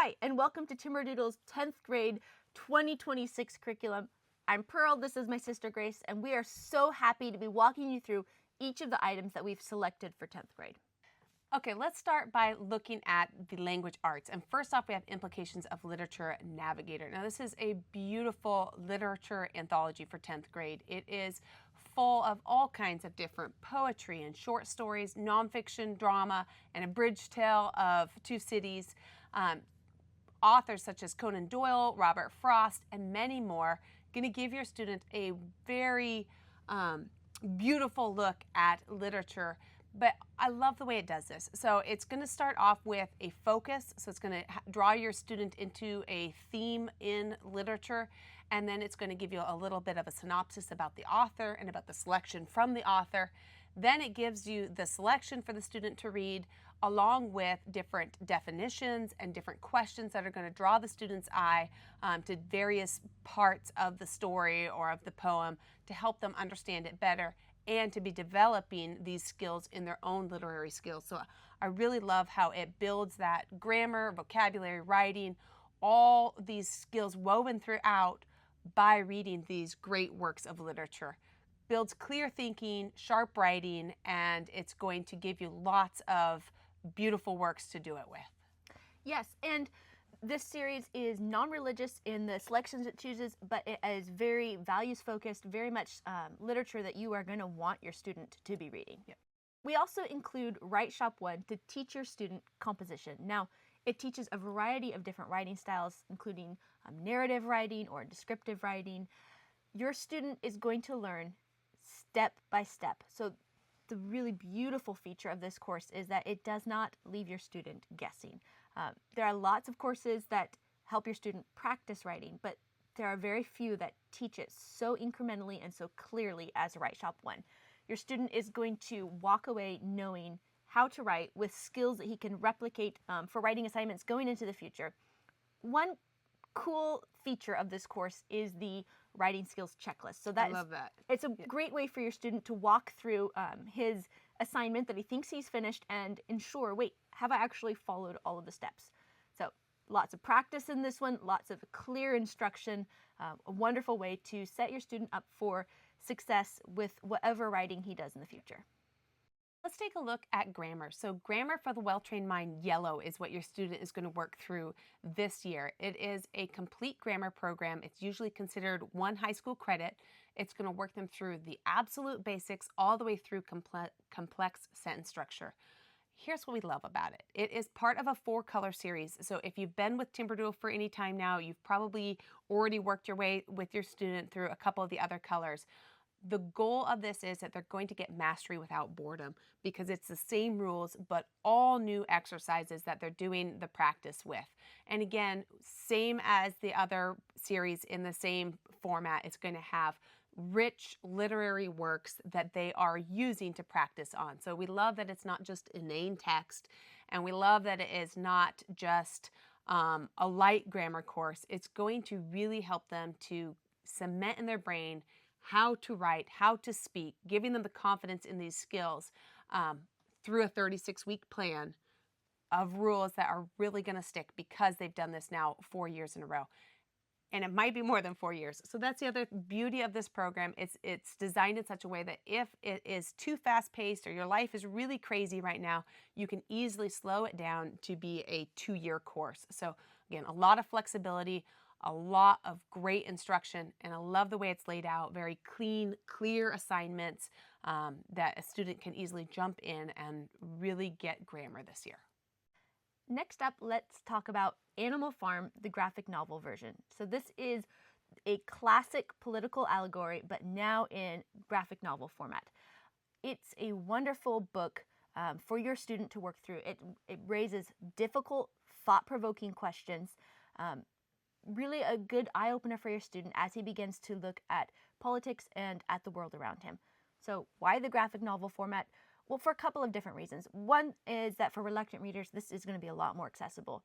Hi, and welcome to Timberdoodle's 10th grade 2026 curriculum. I'm Pearl, this is my sister Grace, and we are so happy to be walking you through each of the items that we've selected for 10th grade. Okay, let's start by looking at the language arts. And first off, we have implications of literature Navigator. Now, this is a beautiful literature anthology for 10th grade. It is full of all kinds of different poetry and short stories, nonfiction, drama, and a bridge tale of two cities. Authors such as Conan Doyle, Robert Frost, and many more, going to give your student a very beautiful look at literature. But I love the way it does this. So it's going to start off with a focus. So it's going to draw your student into a theme in literature. And then it's going to give you a little bit of a synopsis about the author and about the selection from the author. Then it gives you the selection for the student to read, along with different definitions and different questions that are going to draw the student's eye to various parts of the story or of the poem to help them understand it better and to be developing these skills in their own literary skills. So I really love how it builds that grammar, vocabulary, writing, all these skills woven throughout by reading these great works of literature. Builds clear thinking, sharp writing, and it's going to give you lots of beautiful works to do it with. Yes, and this series is non-religious in the selections it chooses, but it is very values-focused, very much literature that you are going to want your student to be reading. Yep. We also include WriteShop 1 to teach your student composition. Now, it teaches a variety of different writing styles, including narrative writing or descriptive writing. Your student is going to learn step by step. So the really beautiful feature of this course is that it does not leave your student guessing. There are lots of courses that help your student practice writing, but there are very few that teach it so incrementally and so clearly as WriteShop 1. Your student is going to walk away knowing how to write with skills that he can replicate for writing assignments going into the future. One cool feature of this course is the writing skills checklist. So I love that. It's a great way for your student to walk through his assignment that he thinks he's finished and ensure, wait, have I actually followed all of the steps? So lots of practice in this one, lots of clear instruction, a wonderful way to set your student up for success with whatever writing he does in the future. Let's take a look at grammar. So grammar for the well-trained mind, yellow, is what your student is going to work through this year. It is a complete grammar program. It's usually considered one high school credit. It's going to work them through the absolute basics all the way through complex sentence structure. Here's what we love about it. It is part of a 4-color series. So if you've been with Timberdoodle for any time now, you've probably already worked your way with your student through a couple of the other colors. The goal of this is that they're going to get mastery without boredom because it's the same rules, but all new exercises that they're doing the practice with. And again, same as the other series in the same format, it's going to have rich literary works that they are using to practice on. So we love that it's not just inane text, and we love that it is not just a light grammar course. It's going to really help them to cement in their brain how to write, how to speak, giving them the confidence in these skills through a 36-week plan of rules that are really going to stick because they've done this now 4 years in a row. And it might be more than 4 years. So that's the other beauty of this program. It's designed in such a way that if it is too fast-paced or your life is really crazy right now, you can easily slow it down to be a 2-year course. So again, a lot of flexibility, a lot of great instruction, and I love the way it's laid out. Very clean, clear assignments that a student can easily jump in and really get grammar this year. Next up, let's talk about Animal Farm, the graphic novel version. So this is a classic political allegory, but now in graphic novel format. It's a wonderful book for your student to work through. It raises difficult, thought-provoking questions. Really a good eye-opener for your student as he begins to look at politics and at the world around him. So why the graphic novel format? Well, for a couple of different reasons. One is that for reluctant readers, this is going to be a lot more accessible.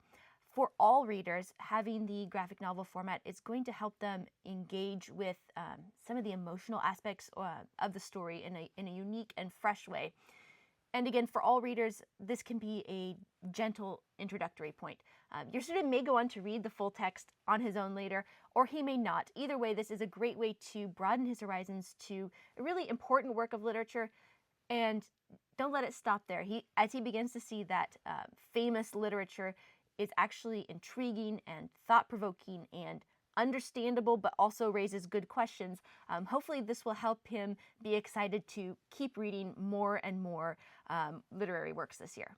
For all readers, having the graphic novel format is going to help them engage with some of the emotional aspects of the story in a unique and fresh way. And again, for all readers, this can be a gentle introductory point. Your student may go on to read the full text on his own later, or he may not. Either way, this is a great way to broaden his horizons to a really important work of literature, and don't let it stop there. As he begins to see that famous literature is actually intriguing and thought-provoking and understandable, but also raises good questions. Hopefully this will help him be excited to keep reading more and more literary works this year.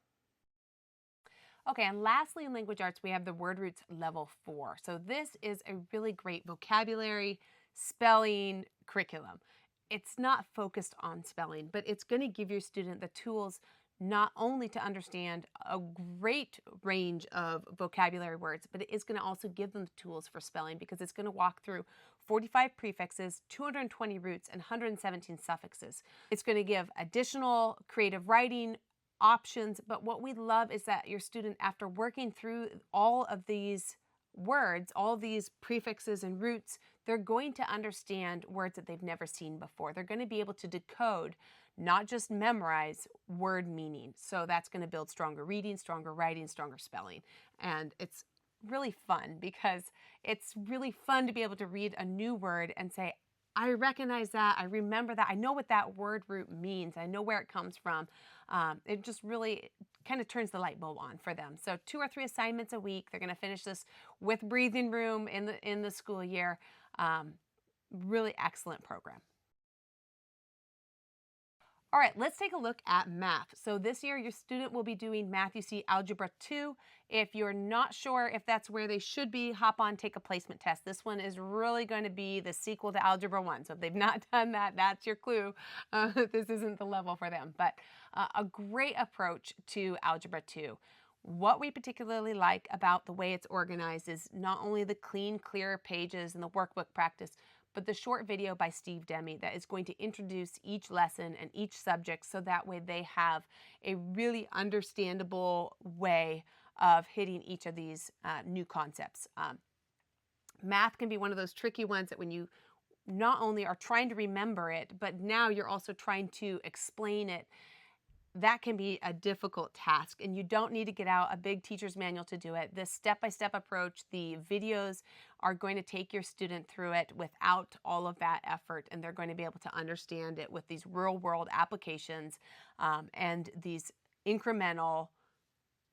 Okay, and lastly in language arts, we have the word roots level 4. So this is a really great vocabulary, spelling curriculum. It's not focused on spelling, but it's going to give your student the tools not only to understand a great range of vocabulary words, but it is going to also give them the tools for spelling, because it's going to walk through 45 prefixes, 220 roots, and 117 suffixes. It's going to give additional creative writing options, but what we love is that your student, after working through all of these words, all of these prefixes and roots, they're going to understand words that they've never seen before. They're going to be able to decode, not just memorize, word meaning. So that's going to build stronger reading, stronger writing, stronger spelling. And it's really fun, because it's really fun to be able to read a new word and say, I recognize that, I remember that, I know what that word root means, I know where it comes from. It just really kind of turns the light bulb on for them. So 2 or 3 assignments a week. They're going to finish this with breathing room in the school year. Really excellent program. All right, let's take a look at math. So this year, your student will be doing Math UC Algebra 2. If you're not sure if that's where they should be, hop on, take a placement test. This one is really going to be the sequel to Algebra 1. So if they've not done that, that's your clue. This isn't the level for them, but a great approach to Algebra 2. What we particularly like about the way it's organized is not only the clean, clear pages and the workbook practice, but the short video by Steve Demme that is going to introduce each lesson and each subject, so that way they have a really understandable way of hitting each of these new concepts. Math can be one of those tricky ones that when you not only are trying to remember it, but now you're also trying to explain it. That can be a difficult task, and you don't need to get out a big teacher's manual to do it. This step-by-step approach, the videos are going to take your student through it without all of that effort, and they're going to be able to understand it with these real-world applications and these incremental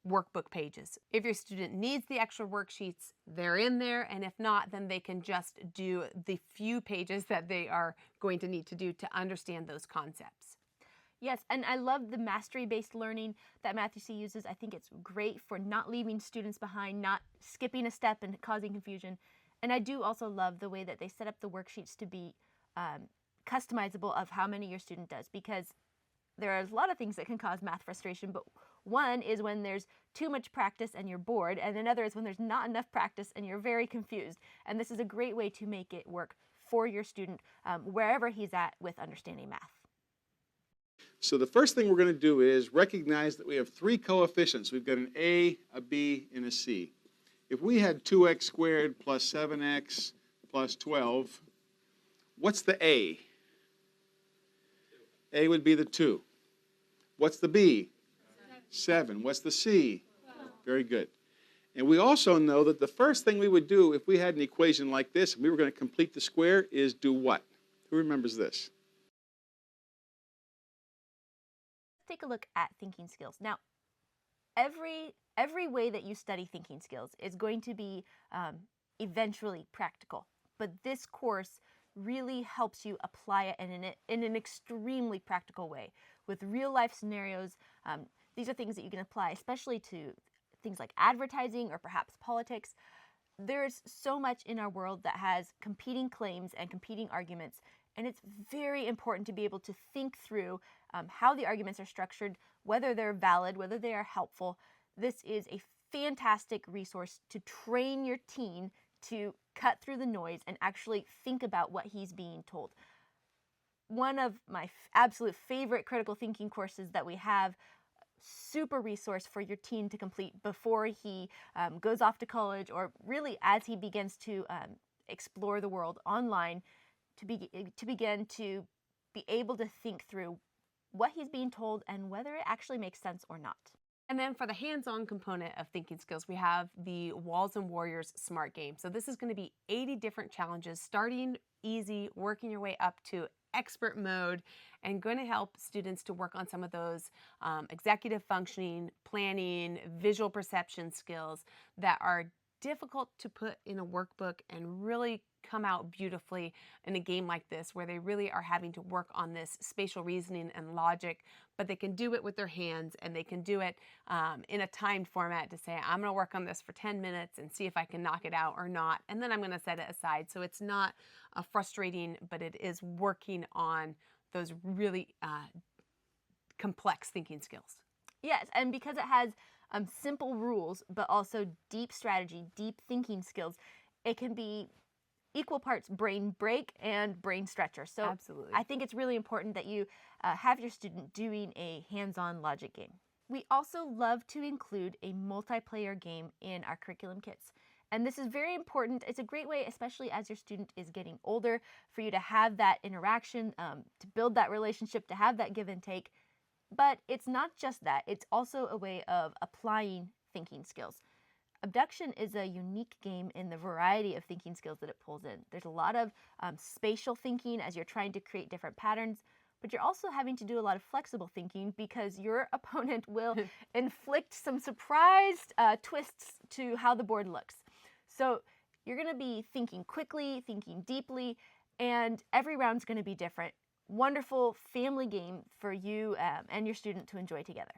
workbook pages. If your student needs the extra worksheets, they're in there, and if not, then they can just do the few pages that they are going to need to do to understand those concepts. Yes, and I love the mastery-based learning that Math UC uses. I think it's great for not leaving students behind, not skipping a step and causing confusion. And I do also love the way that they set up the worksheets to be customizable of how many your student does, because there are a lot of things that can cause math frustration, but one is when there's too much practice and you're bored, and another is when there's not enough practice and you're very confused. And this is a great way to make it work for your student wherever he's at with understanding math. So the first thing we're going to do is recognize that we have 3 coefficients. We've got an a, b, and a c. If we had 2x squared plus 7x plus 12, what's the a? A would be the 2. What's the b? 7. What's the c? 12. Very good. And we also know that the first thing we would do if we had an equation like this and we were going to complete the square is do what? Who remembers this? Take a look at thinking skills. Now, every way that you study thinking skills is going to be eventually practical, but this course really helps you apply it in an extremely practical way with real life scenarios. These are things that you can apply, especially to things like advertising or perhaps politics. There's so much in our world that has competing claims and competing arguments, and it's very important to be able to think through how the arguments are structured, whether they're valid, whether they are helpful. This is a fantastic resource to train your teen to cut through the noise and actually think about what he's being told. One of my absolute favorite critical thinking courses that we have, super resource for your teen to complete before he goes off to college, or really as he begins to explore the world online, to begin to be able to think through what he's being told and whether it actually makes sense or not. And then for the hands-on component of thinking skills, we have the Walls and Warriors Smart Game. So this is going to be 80 different challenges, starting easy, working your way up to expert mode, and going to help students to work on some of those executive functioning, planning, visual perception skills that are difficult to put in a workbook and really come out beautifully in a game like this, where they really are having to work on this spatial reasoning and logic, but they can do it with their hands, and they can do it in a timed format to say, I'm going to work on this for 10 minutes and see if I can knock it out or not, and then I'm going to set it aside. So it's not frustrating, but it is working on those really complex thinking skills. Yes, and because it has simple rules, but also deep strategy, deep thinking skills, it can be equal parts brain break and brain stretcher. So absolutely, I think it's really important that you have your student doing a hands-on logic game. We also love to include a multiplayer game in our curriculum kits. And this is very important. It's a great way, especially as your student is getting older, for you to have that interaction, to build that relationship, to have that give and take. But it's not just that. It's also a way of applying thinking skills. Abducktion is a unique game in the variety of thinking skills that it pulls in. There's a lot of spatial thinking as you're trying to create different patterns, but you're also having to do a lot of flexible thinking because your opponent will inflict some surprised twists to how the board looks. So you're going to be thinking quickly, thinking deeply, and every round's going to be different. Wonderful family game for you and your student to enjoy together.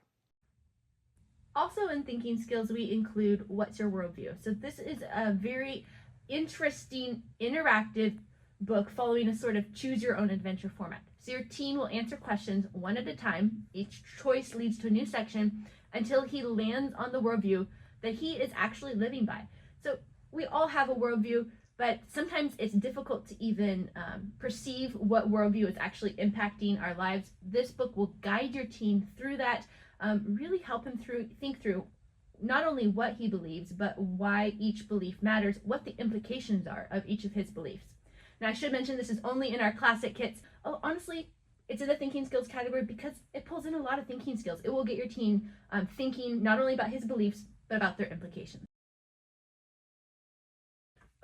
Also in thinking skills, we include What's Your Worldview? So this is a very interesting, interactive book following a sort of choose your own adventure format. So your teen will answer questions one at a time. Each choice leads to a new section until he lands on the worldview that he is actually living by. So we all have a worldview, but sometimes it's difficult to even perceive what worldview is actually impacting our lives. This book will guide your teen through that, really help him think through not only what he believes, but why each belief matters, what the implications are of each of his beliefs. Now, I should mention this is only in our classic kits. Oh, honestly, it's in the thinking skills category because it pulls in a lot of thinking skills. It will get your teen thinking not only about his beliefs, but about their implications.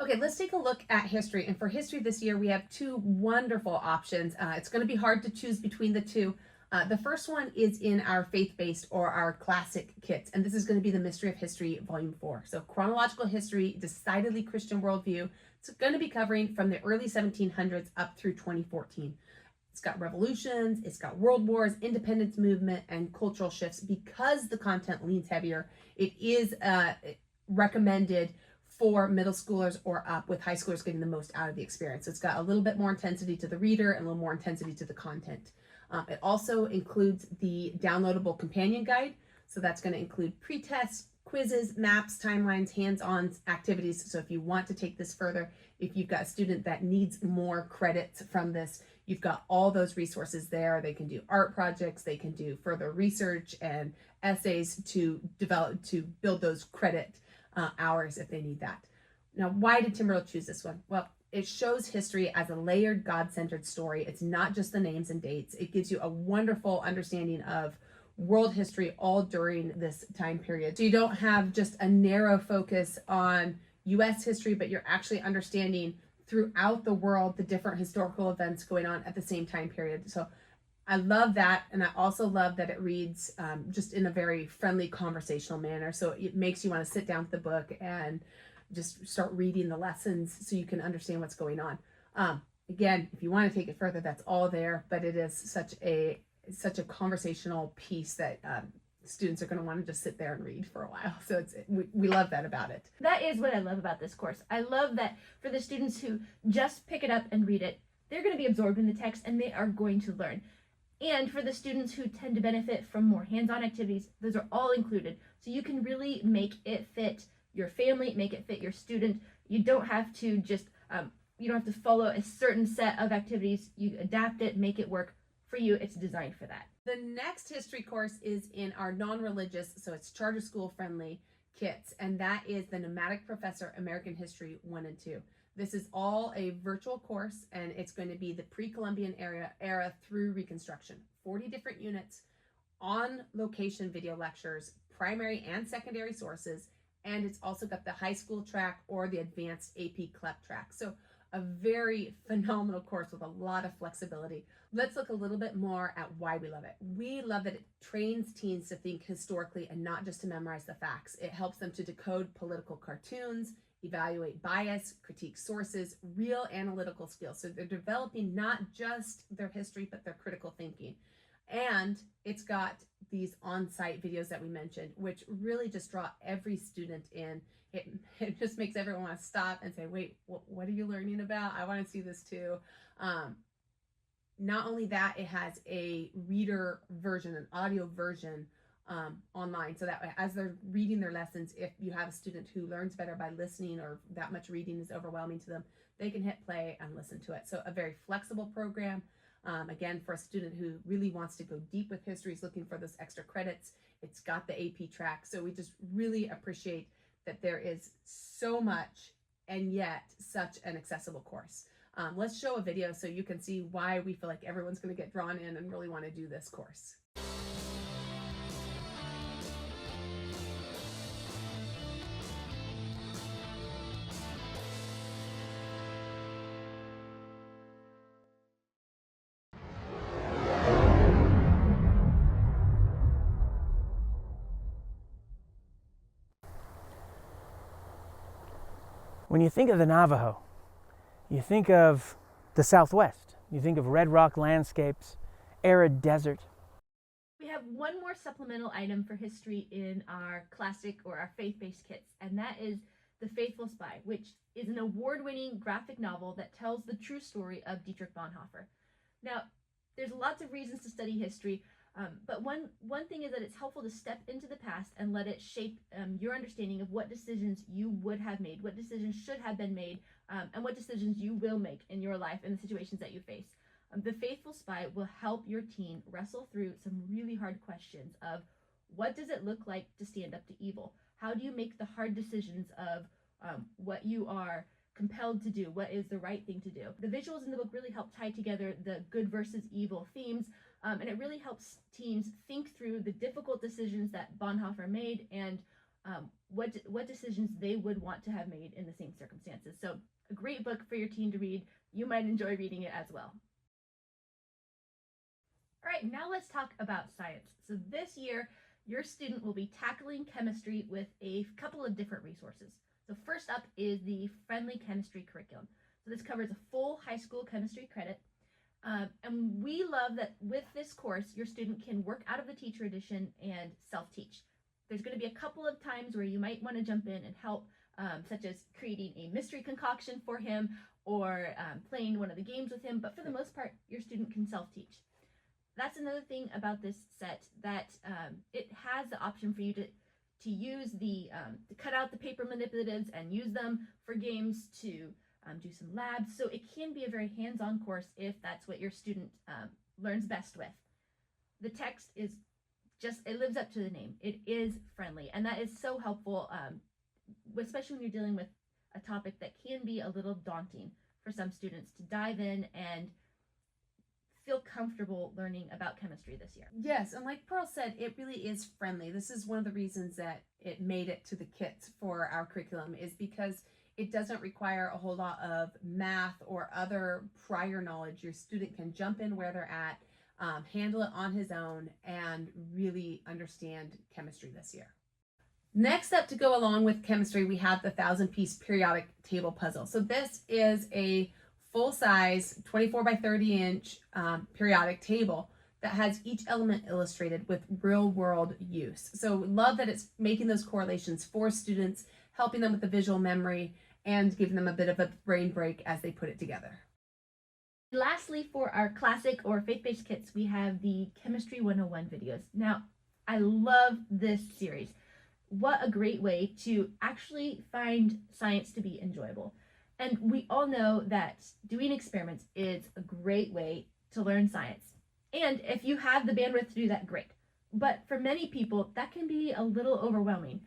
Okay, let's take a look at history. And for history this year, we have two wonderful options. It's going to be hard to choose between the two. The first one is in our faith-based or our classic kits, and this is going to be the Mystery of History, Volume 4. So chronological history, decidedly Christian worldview. It's going to be covering from the early 1700s up through 2014. It's got revolutions, it's got world wars, independence movement, and cultural shifts. Because the content leans heavier, it is recommended for middle schoolers or up, with high schoolers getting the most out of the experience. So it's got a little bit more intensity to the reader and a little more intensity to the content. It also includes the downloadable companion guide. So that's going to include pre-tests, quizzes, maps, timelines, hands-on activities. So if you want to take this further, if you've got a student that needs more credits from this, you've got all those resources there. They can do art projects, they can do further research and essays to build those credit hours if they need that. Now, why did Timberdoodle choose this one? Well, it shows history as a layered, God-centered story. It's not just the names and dates. It gives you a wonderful understanding of world history all during this time period. So you don't have just a narrow focus on US history, but you're actually understanding throughout the world the different historical events going on at the same time period. So I love that, and I also love that it reads just in a very friendly conversational manner. So it makes you want to sit down with the book and just start reading the lessons so you can understand what's going on. Again, if you want to take it further, that's all there, but it is such a conversational piece that students are going to want to just sit there and read for a while. So we love that about it. That is what I love about this course. I love that for the students who just pick it up and read it, they're going to be absorbed in the text and they are going to learn. And for the students who tend to benefit from more hands-on activities, those are all included. So you can really make it fit your family, make it fit your student. You don't have to just, you don't have to follow a certain set of activities. You adapt it, make it work for you. It's designed for that. The next history course is in our non-religious, so it's charter school friendly kits, and that is the Nomadic Professor American History 1 and 2. This is all a virtual course, and it's going to be the pre-Columbian era through Reconstruction. 40 different units, on location video lectures, primary and secondary sources, and it's also got the high school track or the advanced AP CLEP track. So a very phenomenal course with a lot of flexibility. Let's look a little bit more at why we love it. We love that it trains teens to think historically and not just to memorize the facts. It helps them to decode political cartoons, evaluate bias, critique sources, real analytical skills. So they're developing not just their history, but their critical thinking. And it's got these on-site videos that we mentioned, which really just draw every student in. It just makes everyone want to stop and say, wait, what are you learning about? I want to see this too. Not only that, it has a reader version, an audio version online, so that as they're reading their lessons, if you have a student who learns better by listening or that much reading is overwhelming to them, they can hit play and listen to it. So a very flexible program. Again, for a student who really wants to go deep with history, is looking for those extra credits, it's got the AP track. So we just really appreciate that there is so much and yet such an accessible course. Let's show a video so you can see why we feel like everyone's going to get drawn in and really want to do this course. When you think of the Navajo, you think of the Southwest. You think of red rock landscapes, arid desert. We have one more supplemental item for history in our classic or our faith-based kits, and that is The Faithful Spy, which is an award-winning graphic novel that tells the true story of Dietrich Bonhoeffer. Now, there's lots of reasons to study history, but one thing is that it's helpful to step into the past and let it shape your understanding of what decisions you would have made, what decisions should have been made, and what decisions you will make in your life and the situations that you face. The Faithful Spy will help your teen wrestle through some really hard questions of what does it look like to stand up to evil? How do you make the hard decisions of what you are compelled to do? What is the right thing to do? The visuals in the book really help tie together the good versus evil themes, and it really helps teens think through the difficult decisions that Bonhoeffer made and what decisions they would want to have made in the same circumstances. So a great book for your teen to read. You might enjoy reading it as well. All right, now let's talk about science. So this year, your student will be tackling chemistry with a couple of different resources. So first up is the Friendly Chemistry Curriculum. So this covers a full high school chemistry credit. And we love that with this course, your student can work out of the teacher edition and self-teach. There's going to be a couple of times where you might want to jump in and help, such as creating a mystery concoction for him or playing one of the games with him. But for the most part, your student can self-teach. That's another thing about this set, that it has the option for you to use to cut out the paper manipulatives and use them for games, to do some labs. So it can be a very hands-on course if that's what your student learns best with. The text is it lives up to the name. It is friendly, and that is so helpful, especially when you're dealing with a topic that can be a little daunting for some students to dive in and feel comfortable learning about chemistry this year. Yes, and like Pearl said, it really is friendly. This is one of the reasons that it made it to the kits for our curriculum, is because it doesn't require a whole lot of math or other prior knowledge. Your student can jump in where they're at, handle it on his own, and really understand chemistry this year. Next up, to go along with chemistry, we have the 1,000-piece periodic table puzzle. So this is a full-size 24 by 30 inch periodic table that has each element illustrated with real-world use. So love that it's making those correlations for students, helping them with the visual memory, and giving them a bit of a brain break as they put it together. Lastly, for our classic or faith-based kits, we have the Chemistry 101 videos. Now, I love this series. What a great way to actually find science to be enjoyable. And we all know that doing experiments is a great way to learn science. And if you have the bandwidth to do that, great. But for many people, that can be a little overwhelming.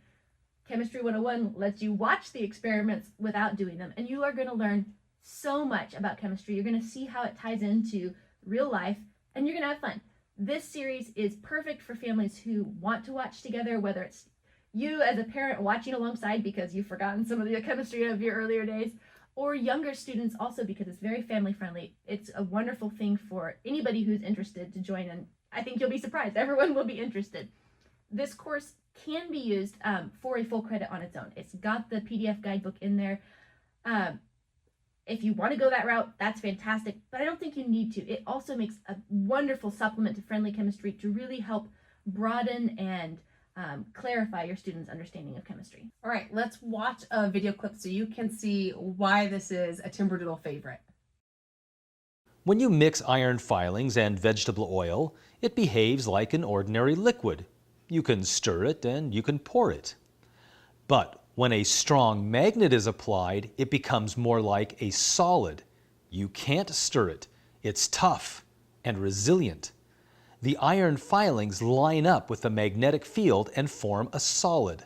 Chemistry 101 lets you watch the experiments without doing them, and you are going to learn so much about chemistry. You're going to see how it ties into real life, and you're going to have fun. This series is perfect for families who want to watch together, whether it's you as a parent watching alongside because you've forgotten some of the chemistry of your earlier days, or younger students also because it's very family friendly. It's a wonderful thing for anybody who's interested to join, and I think you'll be surprised. Everyone will be interested. This course can be used for a full credit on its own. It's got the PDF guidebook in there. If you want to go that route, that's fantastic, but I don't think you need to. It also makes a wonderful supplement to Friendly Chemistry to really help broaden and clarify your students' understanding of chemistry. All right, let's watch a video clip so you can see why this is a Timberdoodle favorite. When you mix iron filings and vegetable oil, it behaves like an ordinary liquid. You can stir it and you can pour it. But when a strong magnet is applied, it becomes more like a solid. You can't stir it. It's tough and resilient. The iron filings line up with the magnetic field and form a solid.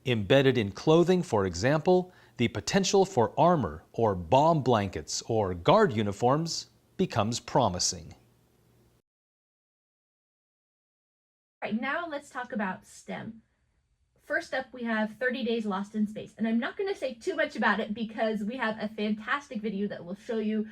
Embedded in clothing, for example, the potential for armor or bomb blankets or guard uniforms becomes promising. All right, now let's talk about STEM. First up, we have 30 Days Lost in Space. And I'm not going to say too much about it because we have a fantastic video that will show you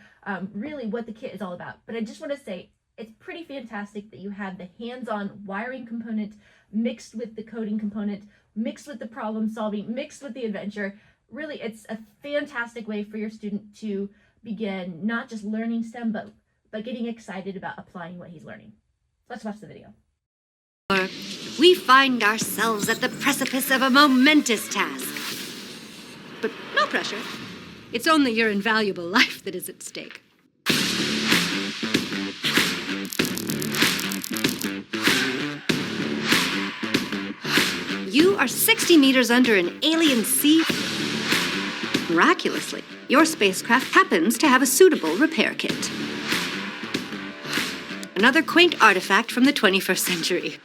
really what the kit is all about. But I just want to say it's pretty fantastic that you have the hands-on wiring component mixed with the coding component, mixed with the problem solving, mixed with the adventure. Really, it's a fantastic way for your student to begin not just learning STEM, but getting excited about applying what he's learning. Let's watch the video. We find ourselves at the precipice of a momentous task. But no pressure. It's only your invaluable life that is at stake. You are 60 meters under an alien sea. Miraculously, your spacecraft happens to have a suitable repair kit. Another quaint artifact from the 21st century.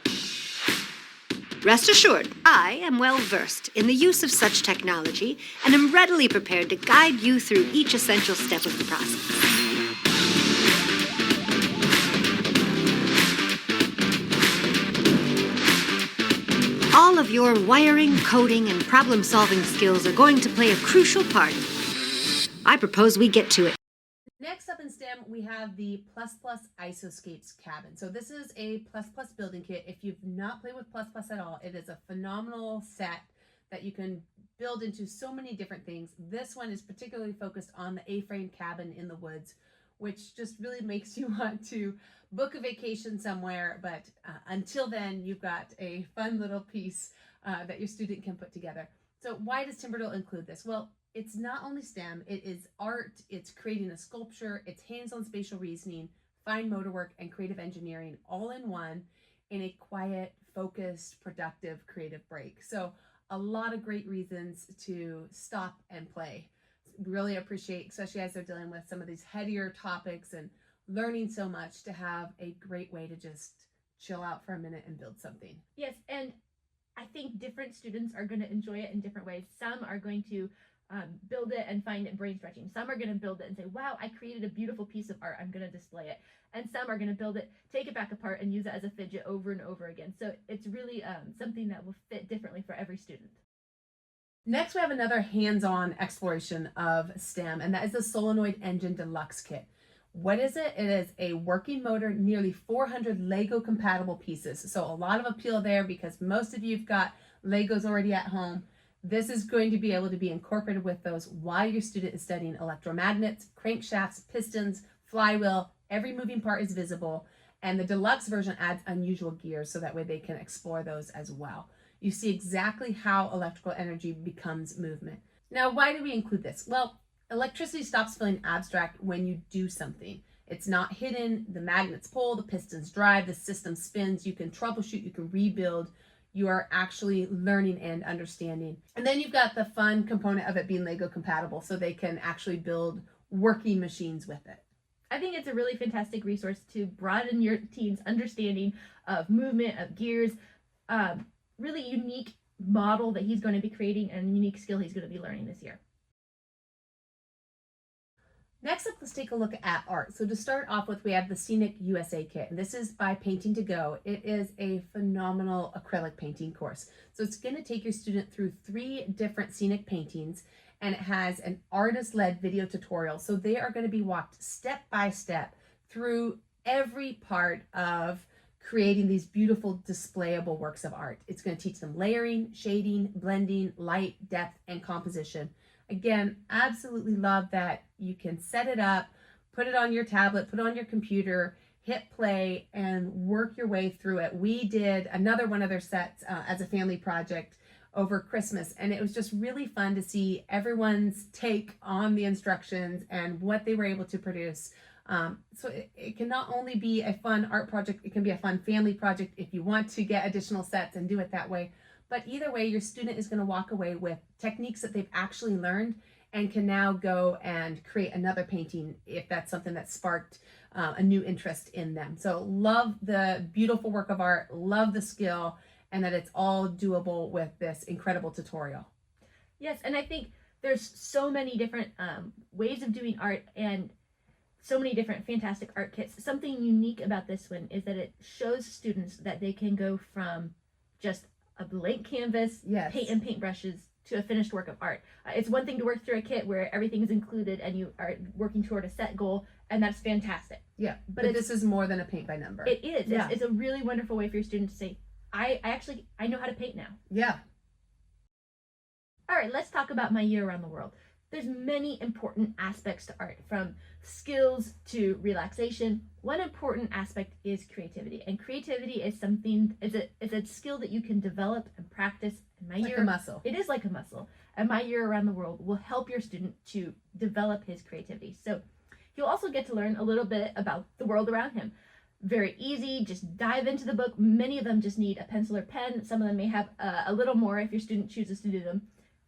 Rest assured, I am well versed in the use of such technology and am readily prepared to guide you through each essential step of the process. All of your wiring, coding, and problem-solving skills are going to play a crucial part. I propose we get to it. Next up in STEM, we have the Isoscapes cabin. So this is a plus building kit. If you've not played with plus at all, it is a phenomenal set that you can build into so many different things. This one is particularly focused on the A-frame cabin in the woods, which just really makes you want to book a vacation somewhere. But until then, you've got a fun little piece that your student can put together. So why does Timberdoodle include this? Well, it's not only STEM, it is art, it's creating a sculpture, it's hands-on spatial reasoning, fine motor work, and creative engineering all in one in a quiet, focused, productive, creative break. So a lot of great reasons to stop and play. Really appreciate, especially as they're dealing with some of these headier topics and learning so much, to have a great way to just chill out for a minute and build something. Yes, and I think different students are going to enjoy it in different ways. Some are going to build it and find it brain stretching. Some are going to build it and say, wow, I created a beautiful piece of art, I'm going to display it. And some are going to build it, take it back apart, and use it as a fidget over and over again. So it's really something that will fit differently for every student. Next, we have another hands-on exploration of STEM, and that is the Solenoid Engine Deluxe kit. What is it? It is a working motor, nearly 400 Lego compatible pieces. So a lot of appeal there because most of you've got Legos already at home. This is going to be able to be incorporated with those while your student is studying electromagnets, crankshafts, pistons, flywheel. Every moving part is visible. And the deluxe version adds unusual gears so that way they can explore those as well. You see exactly how electrical energy becomes movement. Now, why do we include this? Well, electricity stops feeling abstract when you do something. It's not hidden. The magnets pull, the pistons drive, the system spins. You can troubleshoot, you can rebuild. You are actually learning and understanding. And then you've got the fun component of it being Lego compatible, so they can actually build working machines with it. I think it's a really fantastic resource to broaden your team's understanding of movement, of gears, really unique model that he's going to be creating and unique skill he's going to be learning this year. Next up, let's take a look at art. So to start off with, we have the Scenic USA kit, and this is by Painting to Go. It is a phenomenal acrylic painting course. So it's going to take your student through 3 different scenic paintings, and it has an artist-led video tutorial. So they are going to be walked step by step through every part of creating these beautiful displayable works of art. It's going to teach them layering, shading, blending, light, depth, and composition. Again, absolutely love that you can set it up, put it on your tablet, put it on your computer, hit play, and work your way through it. We did another one of their sets as a family project over Christmas, and it was just really fun to see everyone's take on the instructions and what they were able to produce. So it can not only be a fun art project, it can be a fun family project if you want to get additional sets and do it that way. But either way, your student is going to walk away with techniques that they've actually learned and can now go and create another painting if that's something that sparked a new interest in them. So love the beautiful work of art, love the skill, and that it's all doable with this incredible tutorial. Yes, and I think there's so many different ways of doing art and so many different fantastic art kits. Something unique about this one is that it shows students that they can go from just a blank canvas, Yes. paint and paintbrushes, to a finished work of art. It's one thing to work through a kit where everything is included and you are working toward a set goal, and that's fantastic. Yeah, but this is more than a paint by number. It is. Yeah. It's a really wonderful way for your student to say, I know how to paint now. Yeah. All right, let's talk about my year around the world. There's many important aspects to art, from skills to relaxation. One important aspect is creativity, and creativity is a skill that you can develop and practice. And my Like a muscle. It is like a muscle, and my year around the world will help your student to develop his creativity. So he'll also get to learn a little bit about the world around him. Very easy, just dive into the book. Many of them just need a pencil or pen. Some of them may have a little more if your student chooses to do them.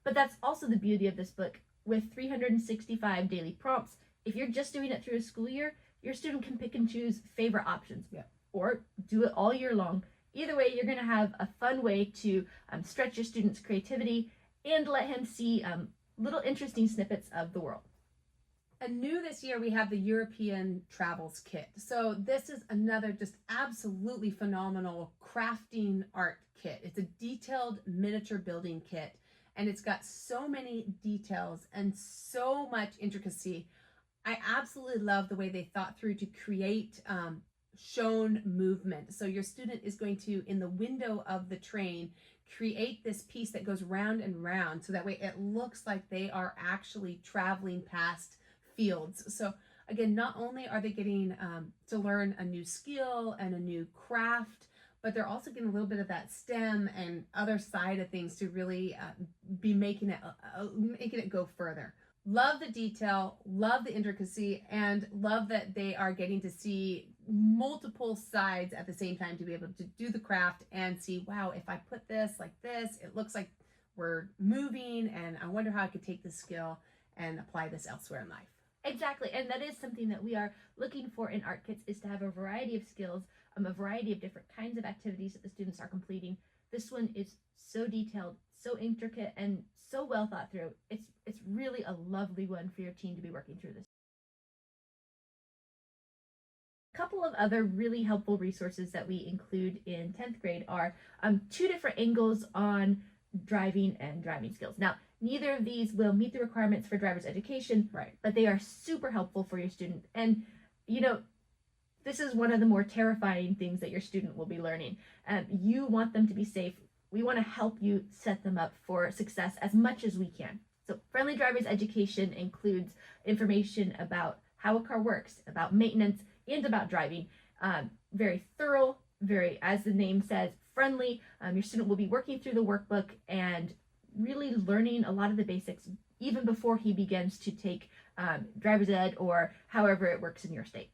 But that's also the beauty of this book. With 365 daily prompts, if you're just doing it through a school year, your student can pick and choose favorite options, or do it all year long. Either way, you're going to have a fun way to stretch your student's creativity and let him see little interesting snippets of the world. And new this year, we have the European Travels Kit. So this is another just absolutely phenomenal crafting art kit. It's a detailed miniature building kit, and it's got so many details and so much intricacy. I absolutely love the way they thought through to create shown movement. So your student is going to, in the window of the train, create this piece that goes round and round, so that way it looks like they are actually traveling past fields. So again, not only are they getting to learn a new skill and a new craft, but they're also getting a little bit of that STEM and other side of things to really be making it go further. Love the detail, love the intricacy, and love that they are getting to see multiple sides at the same time to be able to do the craft and see, wow, if I put this like this, it looks like we're moving, and I wonder how I could take this skill and apply this elsewhere in life. Exactly, and that is something that we are looking for in art kits, is to have a variety of skills, a variety of different kinds of activities that the students are completing. This one is so detailed, so intricate, and so well thought through. It's really a lovely one for your team to be working through this. A couple of other really helpful resources that we include in 10th grade are 2 different angles on driving and driving skills. Now, neither of these will meet the requirements for driver's education, Right? but they are super helpful for your student. And, you know, this is one of the more terrifying things that your student will be learning. You want them to be safe. We want to help you set them up for success as much as we can. So friendly driver's education includes information about how a car works, about maintenance, and about driving. Very thorough, very, as the name says, friendly. Your student will be working through the workbook and really learning a lot of the basics even before he begins to take driver's ed or however it works in your state.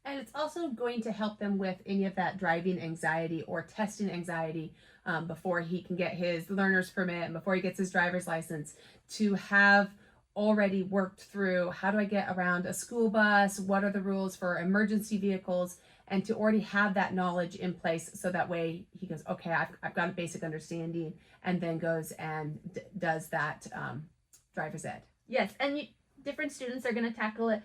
And it's also going to help them with any of that driving anxiety or testing anxiety before he can get his learner's permit and before he gets his driver's license, to have already worked through, how do I get around a school bus? What are the rules for emergency vehicles? And to already have that knowledge in place, so that way he goes, okay, I've got a basic understanding, and then goes and does that driver's ed. Yes, and different students are going to tackle it,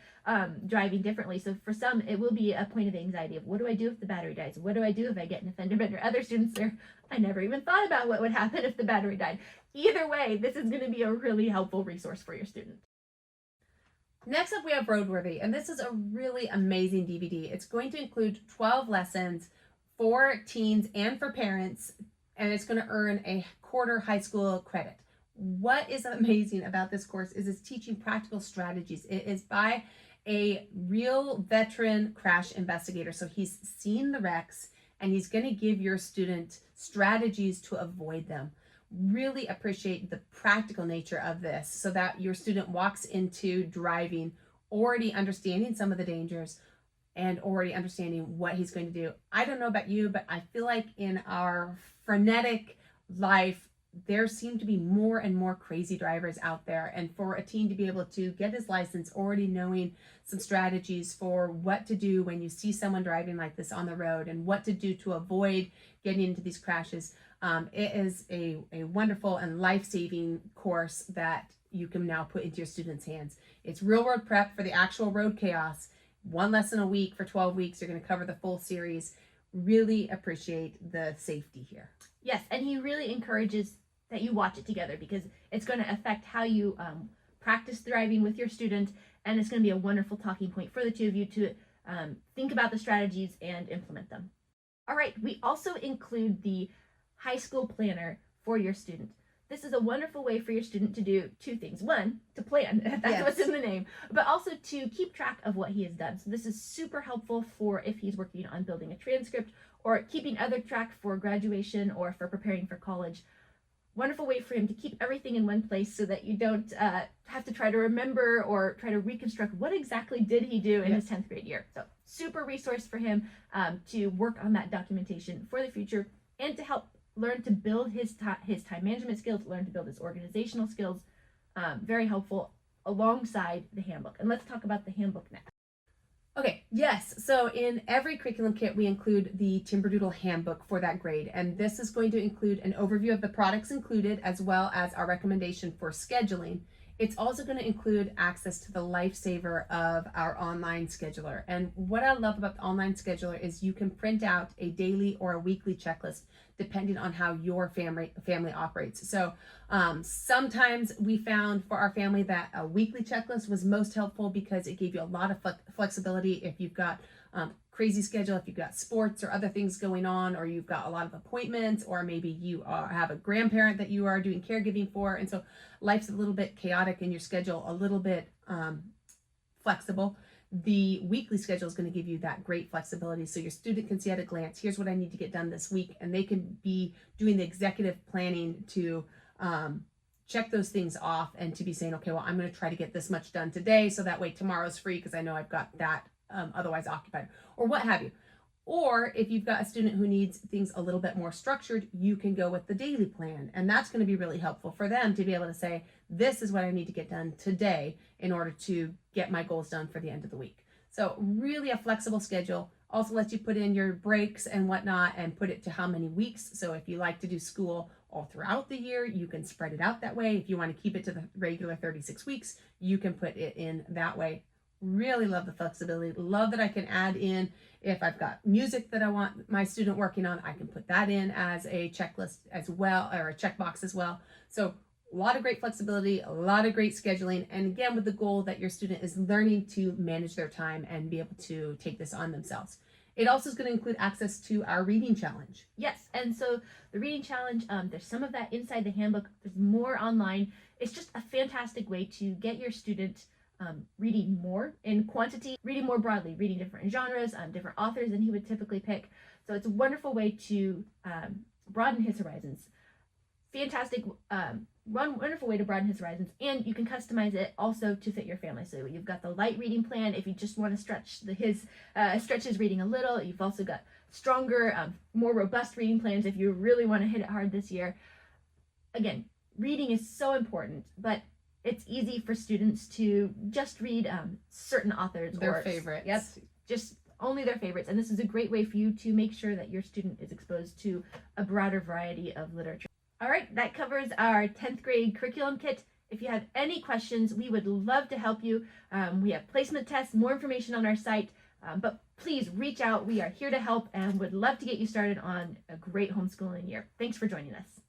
driving differently. So for some, it will be a point of anxiety of what do I do if the battery dies? What do I do if I get in a fender bender? Other students are, I never even thought about what would happen if the battery died. Either way, this is going to be a really helpful resource for your student. Next up, we have Roadworthy, and this is a really amazing DVD. It's going to include 12 lessons for teens and for parents, and it's going to earn a quarter high school credit. What is amazing about this course is it's teaching practical strategies. It is by a real veteran crash investigator. So he's seen the wrecks and he's going to give your student strategies to avoid them. Really appreciate the practical nature of this so that your student walks into driving already understanding some of the dangers and already understanding what he's going to do. I don't know about you, but I feel like in our frenetic life, there seem to be more and more crazy drivers out there. And for a teen to be able to get his license already knowing some strategies for what to do when you see someone driving like this on the road and what to do to avoid getting into these crashes, it is a wonderful and life-saving course that you can now put into your students' hands. It's real world prep for the actual road chaos. 1 lesson a week for 12 weeks. You're going to cover the full series. Really appreciate the safety here. Yes, and he really encourages that you watch it together because it's going to affect how you practice driving with your student, and it's going to be a wonderful talking point for the two of you to think about the strategies and implement them. All right, we also include the high school planner for your student. This is a wonderful way for your student to do 2 things. 1, to plan, that's Yes. what's in the name, but also to keep track of what he has done. So this is super helpful for if he's working on building a transcript or keeping other track for graduation or for preparing for college. Wonderful way for him to keep everything in one place so that you don't have to try to remember or try to reconstruct what exactly did he do in his 10th grade year. So super resource for him to work on that documentation for the future and to help learn to build his time management skills, learn to build his organizational skills. Very helpful alongside the handbook. And let's talk about the handbook next. Okay, yes. So in every curriculum kit, we include the Timberdoodle handbook for that grade. And this is going to include an overview of the products included, as well as our recommendation for scheduling. It's also going to include access to the lifesaver of our online scheduler. And what I love about the online scheduler is you can print out a daily or a weekly checklist depending on how your family operates. So sometimes we found for our family that a weekly checklist was most helpful because it gave you a lot of flexibility if you've got crazy schedule, if you've got sports or other things going on, or you've got a lot of appointments, or maybe you have a grandparent that you are doing caregiving for. And so life's a little bit chaotic and your schedule a little bit flexible. The weekly schedule is going to give you that great flexibility so your student can see at a glance, here's what I need to get done this week, and they can be doing the executive planning to check those things off and to be saying, okay, well, I'm going to try to get this much done today so that way tomorrow's free because I know I've got that otherwise occupied, or what have you. Or if you've got a student who needs things a little bit more structured, you can go with the daily plan. And that's going to be really helpful for them to be able to say, this is what I need to get done today in order to get my goals done for the end of the week. So really a flexible schedule. Also lets you put in your breaks and whatnot and put it to how many weeks. So if you like to do school all throughout the year, you can spread it out that way. If you want to keep it to the regular 36 weeks, you can put it in that way. Really love the flexibility. Love that I can add in, if I've got music that I want my student working on, I can put that in as a checklist as well, or a checkbox as well. So a lot of great flexibility, a lot of great scheduling, and again, with the goal that your student is learning to manage their time and be able to take this on themselves. It also is going to include access to our reading challenge. Yes, and so the reading challenge, there's some of that inside the handbook. There's more online. It's just a fantastic way to get your student reading more in quantity, reading more broadly, reading different genres, different authors than he would typically pick. So it's a wonderful way to broaden his horizons. Fantastic, wonderful way to broaden his horizons, and you can customize it also to fit your family. So you've got the light reading plan if you just want to stretch his reading a little. You've also got stronger, more robust reading plans if you really want to hit it hard this year. Again, reading is so important, but it's easy for students to just read certain authors. Their favorites. Yep, just only their favorites. And this is a great way for you to make sure that your student is exposed to a broader variety of literature. All right, that covers our 10th grade curriculum kit. If you have any questions, we would love to help you. We have placement tests, more information on our site, but please reach out. We are here to help and would love to get you started on a great homeschooling year. Thanks for joining us.